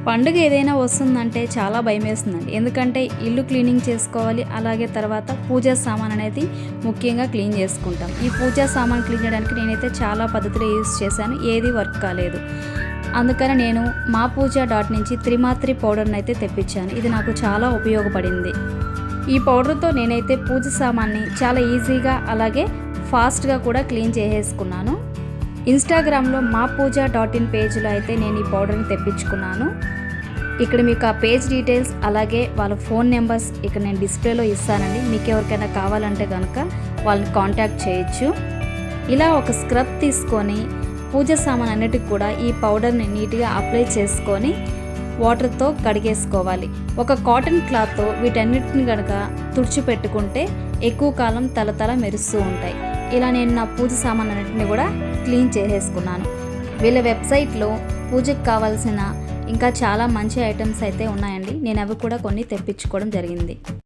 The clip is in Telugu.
పండుగ ఏదైనా వస్తుందంటే చాలా భయమేస్తుందండి. ఎందుకంటే ఇల్లు క్లీనింగ్ చేసుకోవాలి. అలాగే తర్వాత పూజా సామాన్ అనేది ముఖ్యంగా క్లీన్ చేసుకుంటాం. ఈ పూజా సామాన్ క్లీన్ చేయడానికి నేనైతే చాలా పద్ధతులు యూజ్ చేశాను. ఏది వర్క్ కాలేదు. అందుకని నేను మా పూజ డాట్ నుంచి త్రిమాత్రి పౌడర్ని అయితే తెప్పించాను. ఇది నాకు చాలా ఉపయోగపడింది. ఈ పౌడర్తో నేనైతే పూజ సామాన్ని చాలా ఈజీగా అలాగే ఫాస్ట్గా కూడా క్లీన్ చేసేసుకున్నాను. ఇన్స్టాగ్రామ్లో మా పూజ డాట్ ఇన్ పేజ్లో అయితే నేను ఈ పౌడర్ని తెప్పించుకున్నాను. ఇక్కడ మీకు ఆ పేజ్ డీటెయిల్స్ అలాగే వాళ్ళ ఫోన్ నెంబర్స్ ఇక్కడ నేను డిస్ప్లేలో ఇస్తానండి. మీకు ఎవరికైనా కావాలంటే కనుక వాళ్ళని కాంటాక్ట్ చేయొచ్చు. ఇలా ఒక స్క్రబ్ తీసుకొని పూజ సామాన్ అన్నిటికి కూడా ఈ పౌడర్ని నీట్గా అప్లై చేసుకొని వాటర్తో కడిగేసుకోవాలి. ఒక కాటన్ క్లాత్తో వీటన్నిటిని కనుక తుడిచిపెట్టుకుంటే ఎక్కువ కాలం తలతల మెరుస్తూ ఉంటాయి. ఇలా నేను నా పూజ సామాన్ అన్నిటిని కూడా క్లీన్ చేసేసుకున్నాను. వీళ్ళ వెబ్సైట్లో పూజకు కావాల్సిన ఇంకా చాలా మంచి ఐటమ్స్ అయితే ఉన్నాయండి. నేను అవి కూడా కొన్ని తెప్పించుకోవడం జరిగింది.